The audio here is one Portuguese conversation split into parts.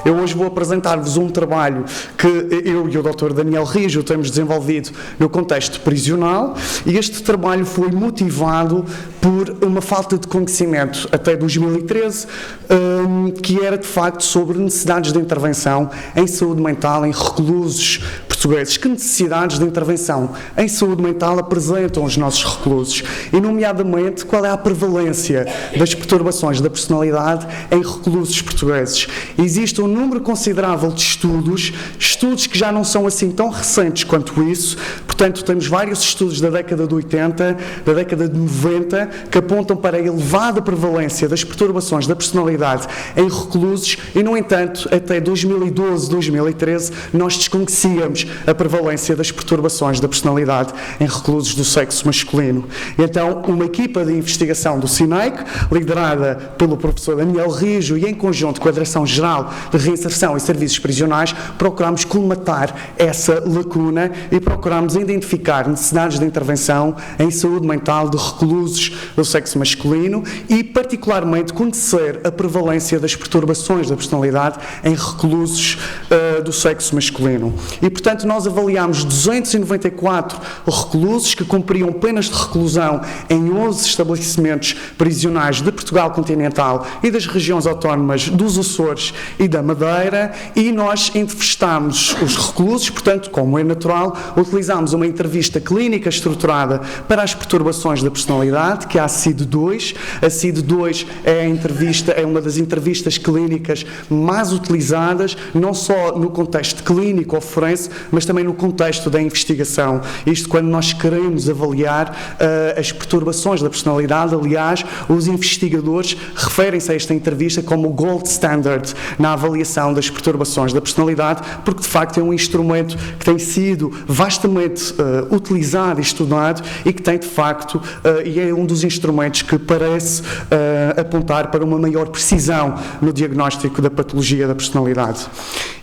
Eu hoje vou apresentar-vos um trabalho que eu e o Dr. Daniel Rijo temos desenvolvido no contexto prisional, e este trabalho foi motivado por uma falta de conhecimento até 2013, que era de facto sobre necessidades de intervenção em saúde mental em reclusos portugueses. Que necessidades de intervenção em saúde mental apresentam os nossos reclusos? E, nomeadamente, qual é a prevalência das perturbações da personalidade em reclusos portugueses? Existe um número considerável de estudos que já não são assim tão recentes quanto isso. Portanto, temos vários estudos da década de 80, da década de 90, que apontam para a elevada prevalência das perturbações da personalidade em reclusos e, no entanto, até 2012, 2013, nós desconhecíamos a prevalência das perturbações da personalidade em reclusos do sexo masculino. Então, uma equipa de investigação do SINEIC, liderada pelo professor Daniel Rijo e em conjunto com a Direção-Geral de Reinserção e Serviços Prisionais, procuramos colmatar essa lacuna e procuramos identificar necessidades de intervenção em saúde mental de reclusos do sexo masculino e, particularmente, conhecer a prevalência das perturbações da personalidade em reclusos do sexo masculino. E, portanto, nós avaliámos 294 reclusos que cumpriam penas de reclusão em 11 estabelecimentos prisionais de Portugal continental e das regiões autónomas dos Açores e da Madeira, e nós entrevistámos os reclusos, portanto, como é natural, utilizámos uma entrevista clínica estruturada para as perturbações da personalidade, que é a CID-2. A CID-2 é uma das entrevistas clínicas mais utilizadas, não só no contexto clínico ou forense, mas também no contexto da investigação. Isto quando nós queremos avaliar as perturbações da personalidade. Aliás, os investigadores referem-se a esta entrevista como o gold standard na avaliação das perturbações da personalidade, porque de facto é um instrumento que tem sido vastamente utilizado e estudado e que tem de facto, e é um dos instrumentos que parece apontar para uma maior precisão no diagnóstico da patologia da personalidade.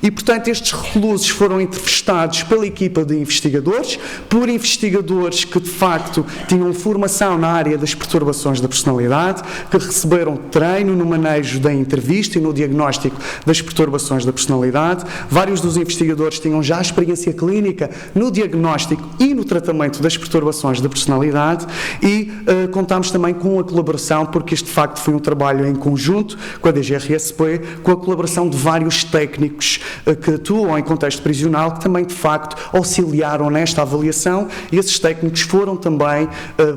E, portanto, estes reclusos foram entrevistados pela equipa de investigadores, por investigadores que, de facto, tinham formação na área das perturbações da personalidade, que receberam treino no manejo da entrevista e no diagnóstico das perturbações da personalidade. Vários dos investigadores tinham já experiência clínica no diagnóstico e no tratamento das perturbações da personalidade e contámos também com a colaboração, porque este, de facto, foi um trabalho em conjunto com a DGRSP, com a colaboração de vários técnicos que atuam em contexto prisional, que também, de facto, auxiliaram nesta avaliação, e esses técnicos foram também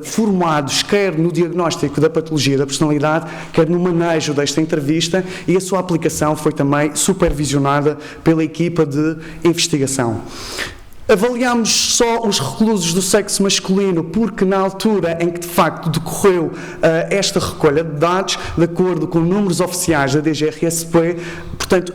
formados, quer no diagnóstico da patologia da personalidade, quer no manejo desta entrevista, e a sua aplicação foi também supervisionada pela equipa de investigação. Avaliámos só os reclusos do sexo masculino porque, na altura em que de facto decorreu esta recolha de dados, de acordo com números oficiais da DGRSP, portanto,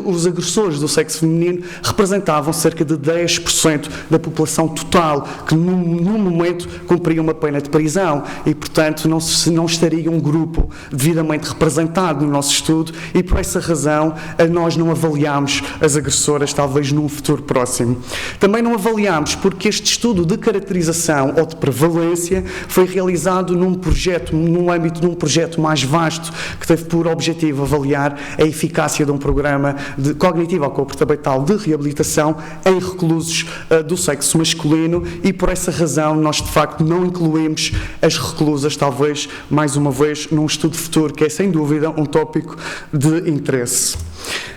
os agressores do sexo feminino representavam cerca de 10% da população total, que no momento cumpria uma pena de prisão e, portanto, não estaria um grupo devidamente representado no nosso estudo, e por essa razão nós não avaliámos as agressoras, talvez num futuro próximo. Também não avaliámos porque este estudo de caracterização ou de prevalência foi realizado no âmbito de um projeto mais vasto que teve por objetivo avaliar a eficácia de um programa cognitivo ou comportamental de reabilitação em reclusos do sexo masculino, e por essa razão nós de facto não incluímos as reclusas, talvez mais uma vez num estudo futuro que é sem dúvida um tópico de interesse.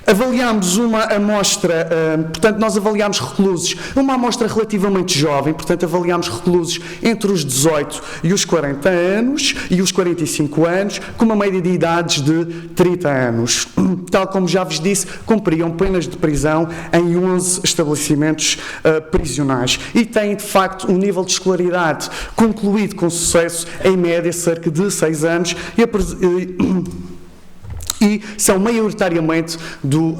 Avaliámos uma amostra, portanto nós avaliámos reclusos, uma amostra relativamente jovem, portanto avaliámos reclusos entre os 18 e os 40 anos e os 45 anos, com uma média de idades de 30 anos. Tal como já vos disse, cumpriam penas de prisão em 11 estabelecimentos prisionais e têm de facto um nível de escolaridade concluído com sucesso, em média cerca de 6 anos, e são maioritariamente do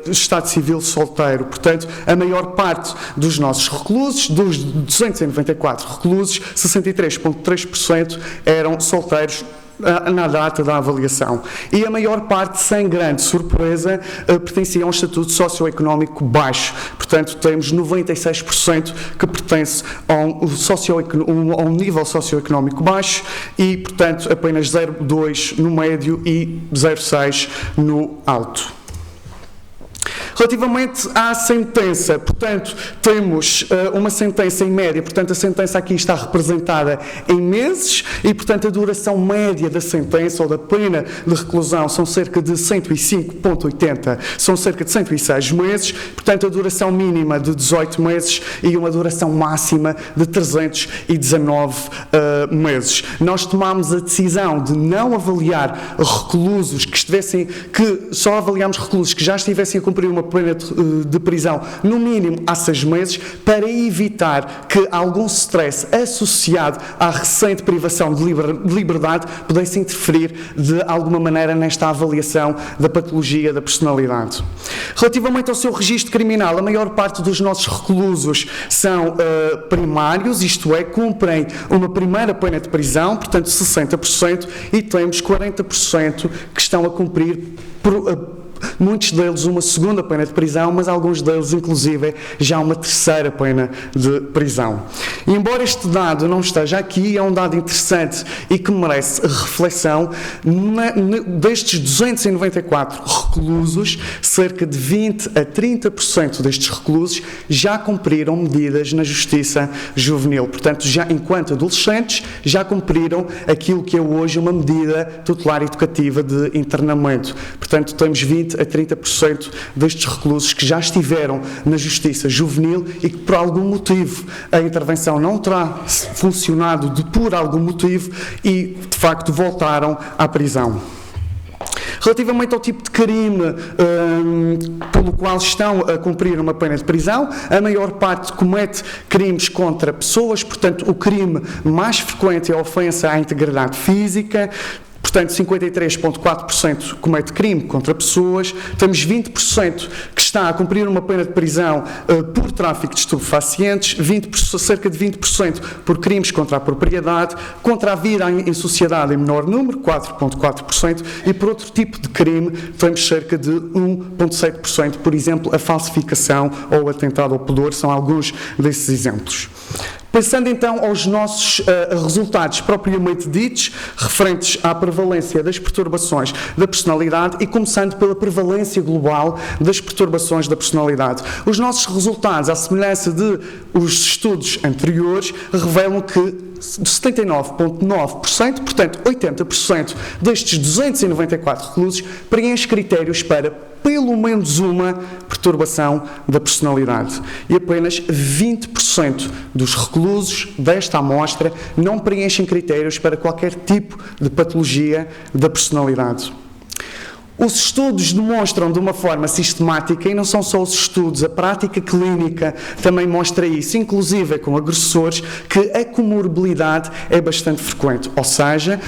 Estado Civil solteiro. Portanto, a maior parte dos nossos reclusos, dos 294 reclusos, 63,3% eram solteiros na data da avaliação. E a maior parte, sem grande surpresa, pertencia a um estatuto socioeconómico baixo. Portanto, temos 96% que pertence a um nível socioeconómico baixo e, portanto, apenas 0,2% no médio e 0,6% no alto. Relativamente à sentença, portanto, temos uma sentença em média, portanto, a sentença aqui está representada em meses e, portanto, a duração média da sentença ou da pena de reclusão são cerca de 105,80, são cerca de 106 meses, portanto, a duração mínima de 18 meses e uma duração máxima de 319 meses. Nós tomámos a decisão de não avaliar reclusos só avaliámos reclusos que já estivessem a cumprir uma pena de prisão no mínimo há 6 meses, para evitar que algum stress associado à recente privação de liberdade pudesse interferir de alguma maneira nesta avaliação da patologia da personalidade. Relativamente ao seu registro criminal, a maior parte dos nossos reclusos são primários, isto é, cumprem uma primeira pena de prisão, portanto 60%, e temos 40% que estão a cumprir muitos deles uma segunda pena de prisão, mas alguns deles, inclusive, já uma terceira pena de prisão. E embora este dado não esteja aqui, é um dado interessante e que merece reflexão. Destes 294 reclusos, cerca de 20 a 30% destes reclusos já cumpriram medidas na justiça juvenil. Portanto, já enquanto adolescentes, já cumpriram aquilo que é hoje uma medida tutelar educativa de internamento. Portanto, temos 20 a 30% destes reclusos que já estiveram na justiça juvenil e que por algum motivo a intervenção não terá funcionado por algum motivo e de facto voltaram à prisão. Relativamente ao tipo de crime pelo qual estão a cumprir uma pena de prisão, a maior parte comete crimes contra pessoas, portanto o crime mais frequente é a ofensa à integridade física. Portanto, 53,4% comete crime contra pessoas, temos 20% que está a cumprir uma pena de prisão por tráfico de estupefacientes, cerca de 20% por crimes contra a propriedade, contra a vida em sociedade em menor número, 4,4%, e por outro tipo de crime temos cerca de 1,7%, por exemplo, a falsificação ou o atentado ao pudor, são alguns desses exemplos. Passando então aos nossos resultados propriamente ditos, referentes à prevalência das perturbações da personalidade e começando pela prevalência global das perturbações da personalidade. Os nossos resultados, à semelhança de os estudos anteriores, revelam que 79,9%, portanto 80% destes 294 reclusos preenchem critérios para pelo menos uma perturbação da personalidade. E apenas 20% dos reclusos desta amostra não preenchem critérios para qualquer tipo de patologia da personalidade. Os estudos demonstram de uma forma sistemática, e não são só os estudos, a prática clínica também mostra isso, inclusive com agressores, que a comorbilidade é bastante frequente, ou seja,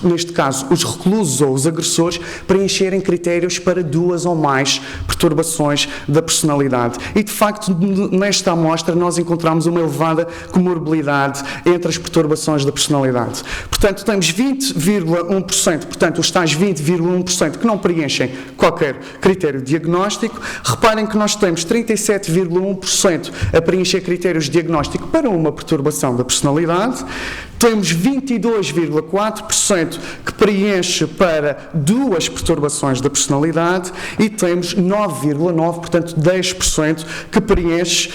neste caso, os reclusos ou os agressores preencherem critérios para 2 ou mais perturbações da personalidade. E, de facto, nesta amostra nós encontramos uma elevada comorbilidade entre as perturbações da personalidade. Portanto, temos 20,1%, portanto, os tais 20,1% que não preenchem qualquer critério diagnóstico. Reparem que nós temos 37,1% a preencher critérios de diagnóstico para uma perturbação da personalidade. Temos 22,4% que preenche para 2 perturbações da personalidade e temos 9,9%, portanto 10% que preenche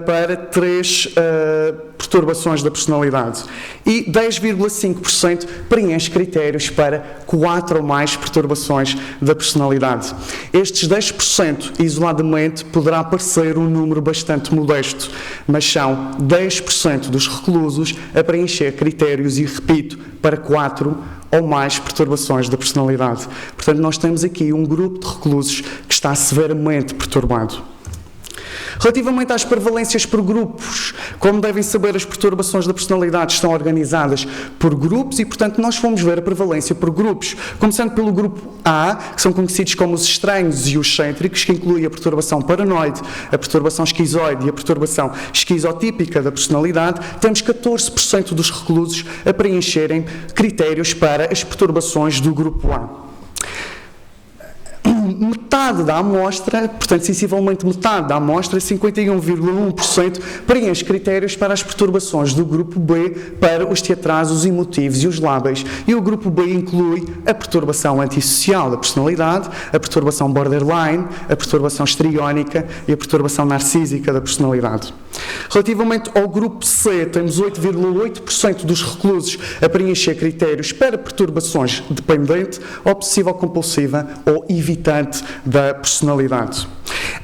para 3 perturbações da personalidade. E 10,5% preenche critérios para 4 ou mais perturbações da personalidade. Estes 10% isoladamente poderá parecer um número bastante modesto, mas são 10% dos reclusos a preencher critérios, e repito, para 4 ou mais perturbações da personalidade. Portanto, nós temos aqui um grupo de reclusos que está severamente perturbado. Relativamente às prevalências por grupos, como devem saber, as perturbações da personalidade estão organizadas por grupos e, portanto, nós fomos ver a prevalência por grupos, começando pelo grupo A, que são conhecidos como os estranhos e os excêntricos, que inclui a perturbação paranoide, a perturbação esquizoide e a perturbação esquizotípica da personalidade. Temos 14% dos reclusos a preencherem critérios para as perturbações do grupo A. Metade da amostra, portanto, sensivelmente metade da amostra, 51,1%, preenche critérios para as perturbações do grupo B para os teatrais, os emotivos e os lábeis. E o grupo B inclui a perturbação antissocial da personalidade, a perturbação borderline, a perturbação histriónica e a perturbação narcísica da personalidade. Relativamente ao grupo C, temos 8,8% dos reclusos a preencher critérios para perturbações dependente, obsessivo-compulsiva ou evitante da personalidade.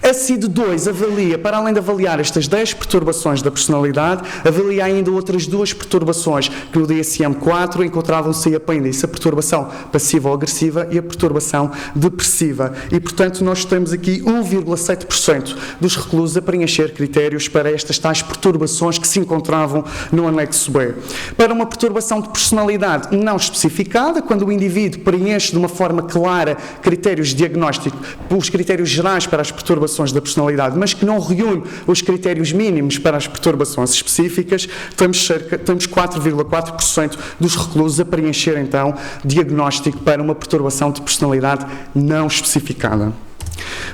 A CID-2 avalia, para além de avaliar estas 10 perturbações da personalidade, avalia ainda outras 2 perturbações que no DSM-4 encontravam-se apêndice, a perturbação passivo-agressiva e a perturbação depressiva. E, portanto, nós temos aqui 1,7% dos reclusos a preencher critérios para estas tais perturbações que se encontravam no anexo B. Para uma perturbação de personalidade não especificada, quando o indivíduo preenche de uma forma clara critérios de diagnóstico, os critérios gerais para as perturbações da personalidade, mas que não reúne os critérios mínimos para as perturbações específicas, temos 4,4% dos reclusos a preencher, então, diagnóstico para uma perturbação de personalidade não especificada.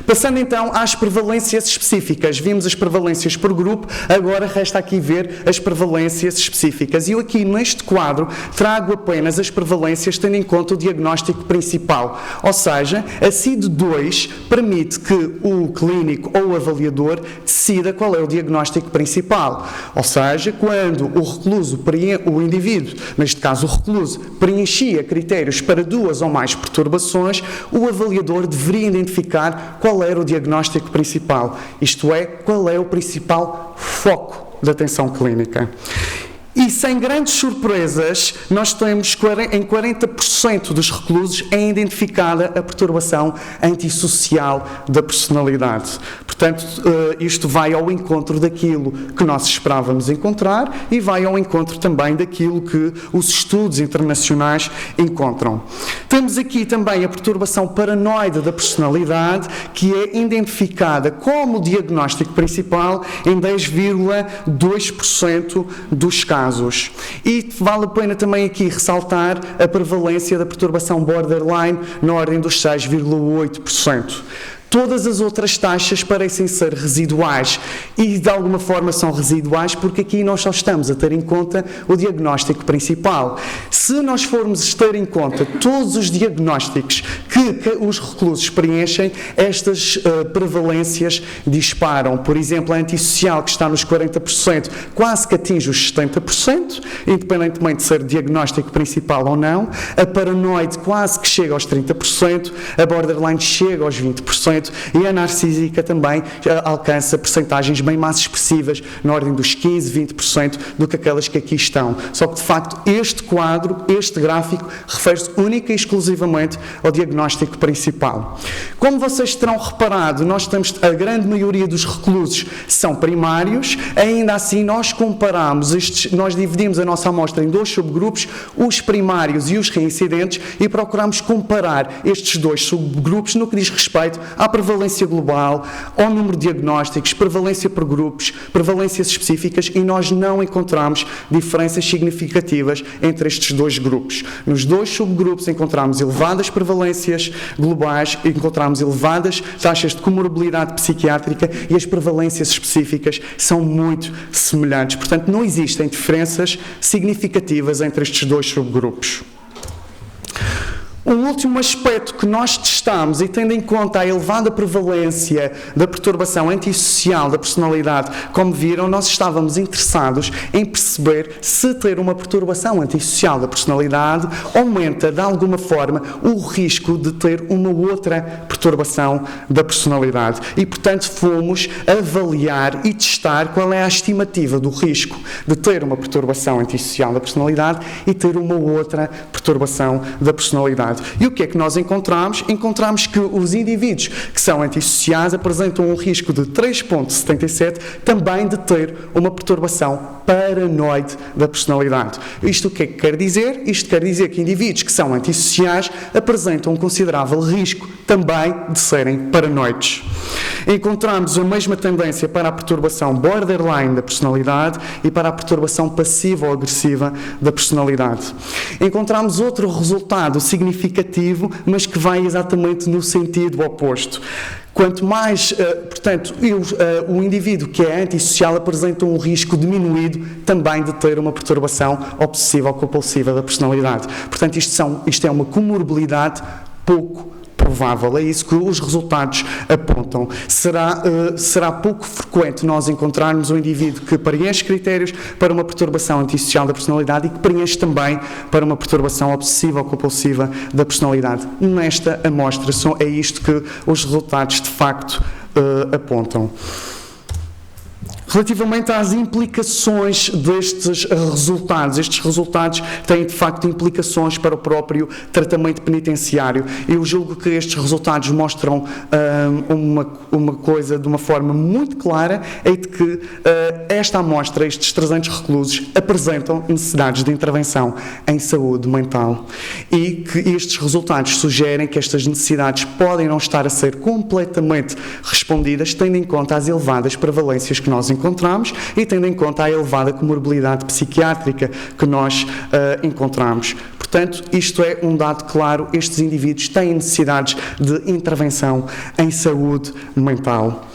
Passando então às prevalências específicas, vimos as prevalências por grupo, agora resta aqui ver as prevalências específicas. E eu aqui neste quadro trago apenas as prevalências tendo em conta o diagnóstico principal, ou seja, a CID-2 permite que o clínico ou o avaliador decida qual é o diagnóstico principal, ou seja, quando o indivíduo, neste caso o recluso, preenchia critérios para 2 ou mais perturbações, o avaliador deveria identificar qual era o diagnóstico principal, isto é, qual é o principal foco da atenção clínica. E sem grandes surpresas, nós temos em 40% dos reclusos é identificada a perturbação antissocial da personalidade. Portanto, isto vai ao encontro daquilo que nós esperávamos encontrar e vai ao encontro também daquilo que os estudos internacionais encontram. Temos aqui também a perturbação paranoide da personalidade, que é identificada como diagnóstico principal em 10,2% dos casos. E vale a pena também aqui ressaltar a prevalência da perturbação borderline na ordem dos 6,8%. Todas as outras taxas parecem ser residuais e, de alguma forma, são residuais porque aqui nós só estamos a ter em conta o diagnóstico principal. Se nós formos ter em conta todos os diagnósticos que os reclusos preenchem, estas prevalências disparam. Por exemplo, a antissocial, que está nos 40%, quase que atinge os 70%, independentemente de ser diagnóstico principal ou não. A paranoide quase que chega aos 30%, a borderline chega aos 20%, e a narcísica também alcança percentagens bem mais expressivas, na ordem dos 15%, 20% do que aquelas que aqui estão. Só que, de facto, este quadro, este gráfico, refere-se única e exclusivamente ao diagnóstico principal. Como vocês terão reparado, nós temos a grande maioria dos reclusos são primários, ainda assim nós nós dividimos a nossa amostra em 2 subgrupos, os primários e os reincidentes, e procuramos comparar estes 2 subgrupos no que diz respeito à prevalência global, ao número de diagnósticos, prevalência por grupos, prevalências específicas, e nós não encontramos diferenças significativas entre estes 2 grupos. Nos 2 subgrupos encontramos elevadas prevalências globais, encontramos elevadas taxas de comorbilidade psiquiátrica e as prevalências específicas são muito semelhantes. Portanto, não existem diferenças significativas entre estes 2 subgrupos. Um último aspecto que nós testamos, e tendo em conta a elevada prevalência da perturbação antissocial da personalidade, como viram, nós estávamos interessados em perceber se ter uma perturbação antissocial da personalidade aumenta, de alguma forma, o risco de ter uma outra perturbação da personalidade. E, portanto, fomos avaliar e testar qual é a estimativa do risco de ter uma perturbação antissocial da personalidade e ter uma outra perturbação da personalidade. personalidade. E o que é que nós encontramos? Encontramos que os indivíduos que são antissociais apresentam um risco de 3,77 também de ter uma perturbação paranoide da personalidade. Isto o que é que quer dizer? Isto quer dizer que indivíduos que são antissociais apresentam um considerável risco também de serem paranoides. Encontramos a mesma tendência para a perturbação borderline da personalidade e para a perturbação passiva ou agressiva da personalidade. Encontramos outro resultado significativo, mas que vai exatamente no sentido oposto. Quanto mais, portanto, o indivíduo que é antissocial apresenta um risco diminuído também de ter uma perturbação obsessiva ou compulsiva da personalidade. Portanto, isto é uma comorbilidade pouco provável, é isso que os resultados apontam. Será pouco frequente nós encontrarmos um indivíduo que preenche critérios para uma perturbação antissocial da personalidade e que preenche também para uma perturbação obsessiva ou compulsiva da personalidade. Nesta amostra, é isto que os resultados de facto apontam. Relativamente às implicações destes resultados, estes resultados têm de facto implicações para o próprio tratamento penitenciário. Eu julgo que estes resultados mostram uma coisa de uma forma muito clara, é de que esta amostra, estes 300 reclusos, apresentam necessidades de intervenção em saúde mental e que estes resultados sugerem que estas necessidades podem não estar a ser completamente respondidas, tendo em conta as elevadas prevalências que nós encontramos e tendo em conta a elevada comorbilidade psiquiátrica que nós encontramos. Portanto, isto é um dado claro, estes indivíduos têm necessidades de intervenção em saúde mental.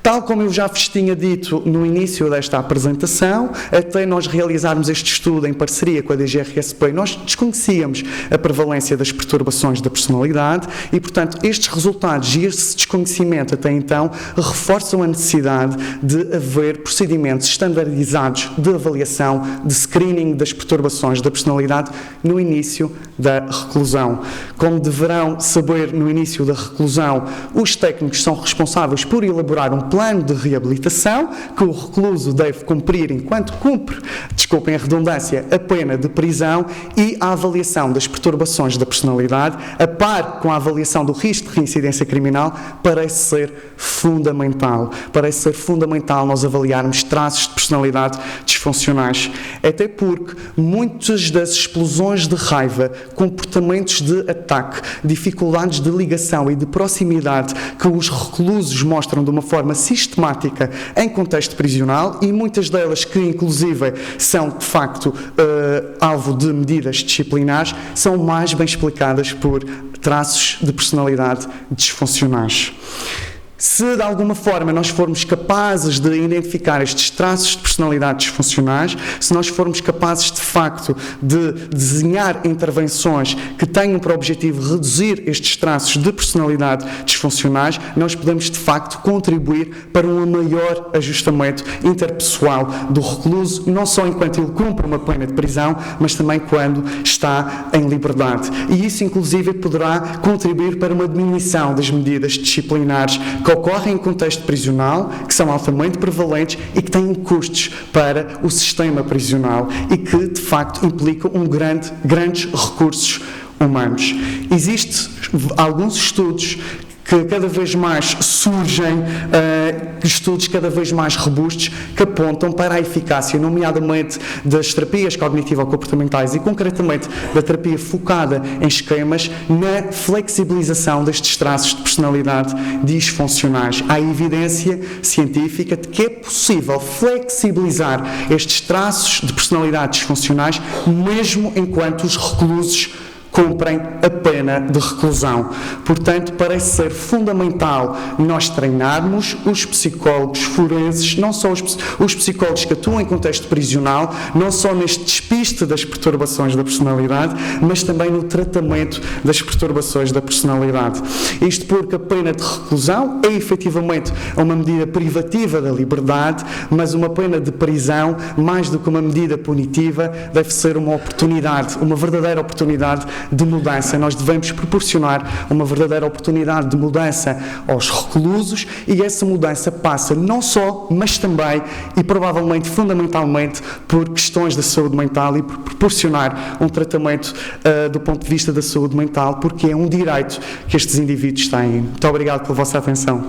Tal como eu já vos tinha dito no início desta apresentação, até nós realizarmos este estudo em parceria com a DGRSP, nós desconhecíamos a prevalência das perturbações da personalidade e, portanto, estes resultados e este desconhecimento até então reforçam a necessidade de haver procedimentos standardizados de avaliação, de screening das perturbações da personalidade no início da reclusão. Como deverão saber, no início da reclusão, os técnicos são responsáveis por elaborar um plano de reabilitação que o recluso deve cumprir enquanto cumpre, desculpem a redundância, a pena de prisão e a avaliação das perturbações da personalidade, a par com a avaliação do risco de reincidência criminal, parece ser fundamental. Parece ser fundamental nós avaliarmos traços de personalidade disfuncionais. Até porque muitas das explosões de raiva, comportamentos de ataque, dificuldades de ligação e de proximidade que os reclusos mostram de uma forma sistemática em contexto prisional e muitas delas que inclusive são de facto alvo de medidas disciplinares, são mais bem explicadas por traços de personalidade disfuncionais. Se de alguma forma nós formos capazes de identificar estes traços de personalidade disfuncionais, se nós formos capazes de facto de desenhar intervenções que tenham por objetivo reduzir estes traços de personalidade disfuncionais, nós podemos de facto contribuir para um maior ajustamento interpessoal do recluso, não só enquanto ele cumpre uma pena de prisão, mas também quando está em liberdade. E isso inclusive poderá contribuir para uma diminuição das medidas disciplinares que ocorrem em contexto prisional, que são altamente prevalentes e que têm custos para o sistema prisional e que, de facto, implicam grandes recursos humanos. Existem alguns estudos que cada vez mais surgem, estudos cada vez mais robustos, que apontam para a eficácia, nomeadamente das terapias cognitivo-comportamentais e, concretamente, da terapia focada em esquemas, na flexibilização destes traços de personalidade disfuncionais. Há evidência científica de que é possível flexibilizar estes traços de personalidade disfuncionais, mesmo enquanto os reclusos cumprem a pena de reclusão. Portanto, parece ser fundamental nós treinarmos os psicólogos forenses, não só os psicólogos que atuam em contexto prisional, não só neste despiste das perturbações da personalidade, mas também no tratamento das perturbações da personalidade. Isto porque a pena de reclusão é efetivamente uma medida privativa da liberdade, mas uma pena de prisão, mais do que uma medida punitiva, deve ser uma oportunidade, uma verdadeira oportunidade de mudança. Nós devemos proporcionar uma verdadeira oportunidade de mudança aos reclusos, e essa mudança passa não só, mas também e provavelmente, fundamentalmente, por questões da saúde mental e por proporcionar um tratamento do ponto de vista da saúde mental, porque é um direito que estes indivíduos têm. Muito obrigado pela vossa atenção.